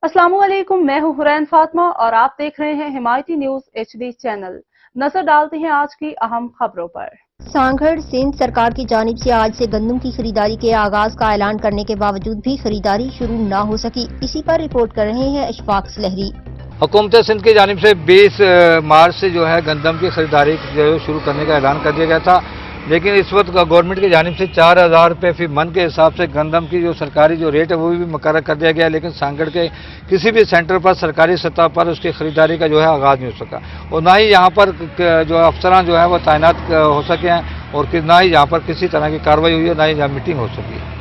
अस्सलाम वालेकुम, मैं हूं हुरैन फातिमा और आप देख रहे हैं हिमायती न्यूज HD चैनल। नजर डालते हैं आज की अहम खबरों पर। सांगड़ सिंध सरकार की जानिब से आज से गंदम की खरीदारी के आगाज का ऐलान करने के बावजूद भी खरीदारी शुरू न हो सकी। इसी पर रिपोर्ट कर रहे हैं अशफाक लहरी। हुकूमत सिंध की जानिब से 20 मार्च से जो है गंदम की खरीदारी जो है शुरू करने का ऐलान कर दिया गया था, लेकिन इस वक्त गवर्नमेंट की जानिब से 4000 रुपये फी मन के हिसाब से गंदम की जो सरकारी जो रेट है वो भी मुकर्रर कर दिया गया है, लेकिन सांगड़ के किसी भी सेंटर पर सरकारी सतह पर उसकी खरीदारी का जो है आगाज़ नहीं हो सका और ना ही यहाँ पर जो अफसरान जो है वो तैनात हो सके हैं और ना ही यहाँ पर किसी तरह की कार्रवाई हुई है, ना ही यहाँ मीटिंग हो सकी है।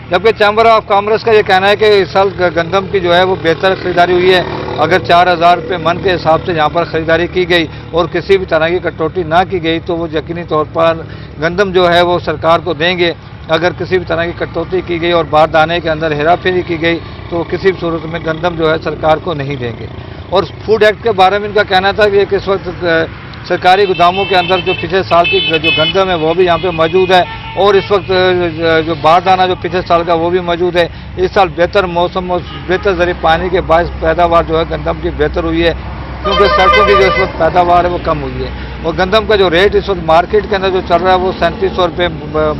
जबकि चैम्बर ऑफ कॉमर्स का ये कहना है कि इस साल गंदम की जो है वो बेहतर खरीदारी हुई है। अगर 4000 रुपये मन के हिसाब से यहाँ पर खरीदारी की गई और किसी भी तरह की कटौती ना की गई तो वो यकीनी तौर पर गंदम जो है वो सरकार को देंगे। अगर किसी भी तरह की कटौती की गई और बारदाने के अंदर हेरा फेरी की गई तो किसी भी सूरत में गंदम जो है सरकार को नहीं देंगे। और फूड एक्ट के बारे में इनका कहना था कि इस वक्त सरकारी गोदामों के अंदर जो पिछले साल की जो गंदम है वो भी यहाँ पे मौजूद है और इस वक्त जो बारदाना जो पिछले साल का वो भी मौजूद है। इस साल बेहतर मौसम और बेहतर ज़रिए पानी के बायस पैदावार जो है गंदम की बेहतर हुई है, क्योंकि सड़कों की जो इस वक्त पैदावार है वो कम हुई है। और गंदम का जो रेट इस वक्त मार्केट के अंदर जो चल रहा है वो 3700 रुपये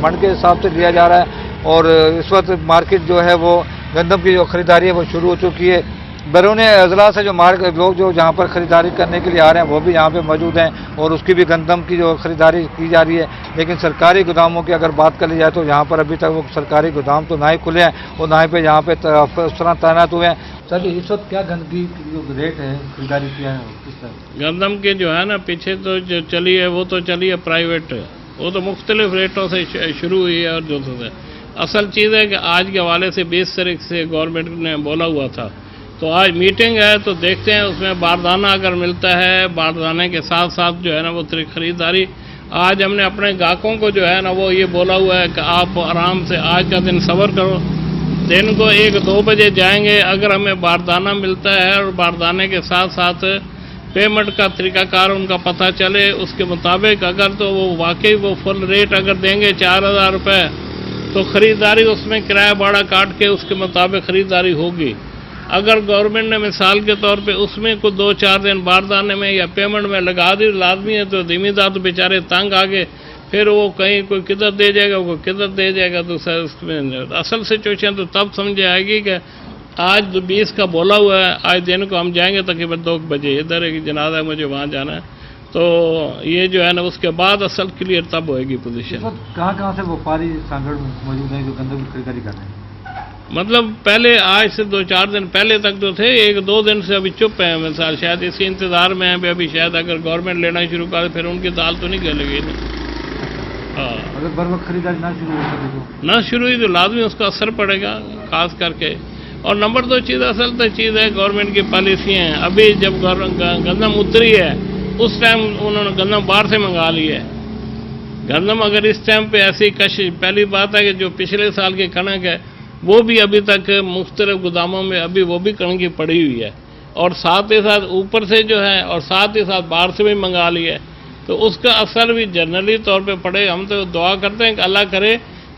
मन के हिसाब से लिया जा रहा है और इस वक्त मार्केट जो है वो गंदम की जो खरीदारी है वो शुरू हो चुकी है। बैरून अजला से जो लोग जो जहाँ पर ख़रीदारी करने के लिए आ रहे हैं वो भी यहाँ पे मौजूद हैं और उसकी भी गंदम की जो खरीदारी की जा रही है। लेकिन सरकारी गोदामों की अगर बात कर ली जाए तो यहाँ पर अभी तक वो सरकारी गोदाम तो ना ही खुले हैं और ना ही पे यहाँ पे अफसरान तैनात हुए हैं। सर इस वक्त क्या गंदगी जो रेट है खरीदारी किया है किस तरह? गंदम के जो है ना पीछे तो जो चली है वो तो चली है प्राइवेट, वो तो मुख्तलिफ रेटों से शुरू हुई है। और जो असल चीज़ है कि आज के हवाले से 20 तारीख से गवर्नमेंट ने बोला हुआ था, तो आज मीटिंग है तो देखते हैं उसमें बारदाना अगर मिलता है, बारदाने के साथ साथ जो है ना वो खरीदारी। आज हमने अपने ग्राहकों को जो है ना वो ये बोला हुआ है कि आप आराम से आज का दिन सब्र करो, दिन को 1-2 बजे जाएंगे, अगर हमें बारदाना मिलता है और बारदाने के साथ साथ पेमेंट का तरीकाकार उनका पता चले उसके मुताबिक अगर तो वो वाकई वो फुल रेट अगर देंगे 4000 रुपये तो ख़रीदारी उसमें किराया भाड़ा काट के उसके मुताबिक ख़रीदारी होगी। अगर गवर्नमेंट ने मिसाल के तौर पे उसमें कुछ 2-4 दिन बारदाने में या पेमेंट में लगा दी लाजमी है तो ज़मींदार तो बेचारे तंग आ गए, फिर वो कहीं कोई किधर दे जाएगा कोई किधर दे जाएगा। तो उसमें असल सिचुएशन तो तब समझ आएगी कि आज 20 का बोला हुआ है, आज दिन को हम जाएंगे तकरीबन 2 बजे, इधर एक जनाजा है मुझे वहाँ जाना है, तो ये जो है ना उसके बाद असल क्लियर तब होएगी पोजीशन। कहाँ से व्यापारी सांगड़ मौजूद हैं जो गंदम की खरीदारी कर रहे हैं? मतलब पहले आज से 2-4 दिन पहले तक तो थे, 1-2 दिन से अभी चुप हैं मिसाल, शायद इसी इंतजार में हैं अभी शायद अगर गवर्नमेंट लेना शुरू करे फिर उनकी दाल तो नहीं गलेगी ना। हाँ, अगर बर वक्त खरीदारी ना शुरू हो सके तो ना शुरू हुई तो लाजमी उसका असर पड़ेगा खास करके। और नंबर 2 चीज़ असल तो चीज़ है गवर्नमेंट की पॉलिसी हैं। अभी जब गंदम उतरी है उस टाइम उन्होंने गंदम बाहर से मंगा ली है। गंदम अगर इस टाइम पे ऐसी कशिश, पहली बात है कि जो पिछले साल की कणक है वो भी अभी तक मुख्तलिफ गोदामों में अभी वो भी कणकी पड़ी हुई है और साथ ही साथ ऊपर से जो है और साथ ही साथ बाहर से भी मंगा ली है, तो उसका असर भी जनरली तौर पे पड़े। हम तो दुआ करते हैं कि अल्लाह करे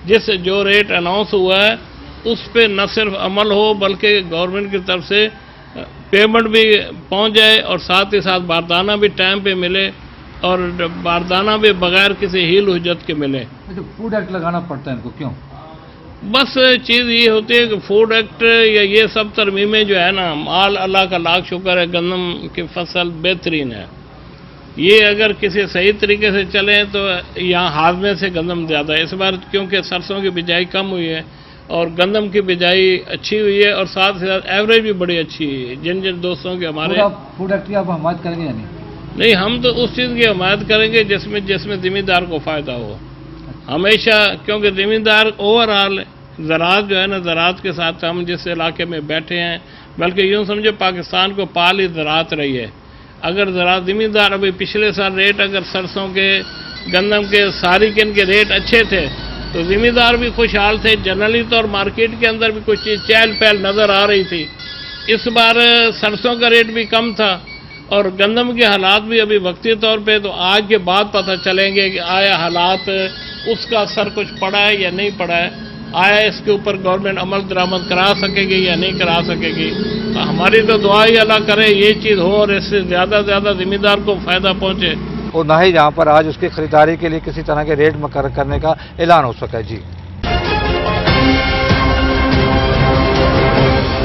जिस जो रेट अनाउंस हुआ है उस पर न सिर्फ अमल हो बल्कि गवर्नमेंट की तरफ से पेमेंट भी पहुंच जाए और साथ ही साथ बारदाना भी टाइम पे मिले और बारदाना भी बगैर किसी हील हुज्जत के मिले। जो फूड एक्ट लगाना पड़ता है इनको क्यों? बस चीज़ ये होती है कि फूड एक्ट या ये सब तरमीमें जो है ना, माल अल्लाह का लाख शुक्र है गंदम की फसल बेहतरीन है, ये अगर किसी सही तरीके से चलें तो यहाँ हाजमे से गंदम ज़्यादा है। इस बार क्योंकि सरसों की बिजाई कम हुई है और गंदम की बिजाई अच्छी हुई है और साथ ही साथ एवरेज भी बड़ी अच्छी है। जिन दोस्तों के हमारे फूड एक्ट की आप हमायत करेंगे या नहीं, हम तो उस चीज़ की हमायत करेंगे जिसमें ज़मींदार को फ़ायदा हो हमेशा, क्योंकि ज़मींदार ओवरऑल ज़राअत जो है ना, ज़राअत के साथ हम जिस इलाके में बैठे हैं, बल्कि यूँ समझो पाकिस्तान को पाल ही ज़राअत रही है। अगर ज़राअत ज़मींदार अभी पिछले साल रेट अगर सरसों के गंदम के सारिकिन के रेट अच्छे थे तो ज़मींदार भी खुशहाल थे, जनरली तौर मार्केट के अंदर भी कुछ चहल पहल नज़र आ रही थी। इस बार सरसों का रेट भी कम था और गंदम के हालात भी अभी वक्ती तौर पे, तो आज के बाद पता चलेंगे कि आया हालात उसका असर कुछ पड़ा है या नहीं पड़ा है, आया इसके ऊपर गवर्नमेंट अमल दरामद करा सकेगी या नहीं करा सकेगी। हमारी तो दुआ ही अल्लाह करे ये चीज़ हो और इससे ज़्यादा से ज़्यादा जिम्मेदार को फ़ायदा पहुँचे। और न ही जहाँ पर आज उसकी खरीदारी के लिए किसी तरह के रेट मुकर्रर करने का ऐलान हो सका। जी।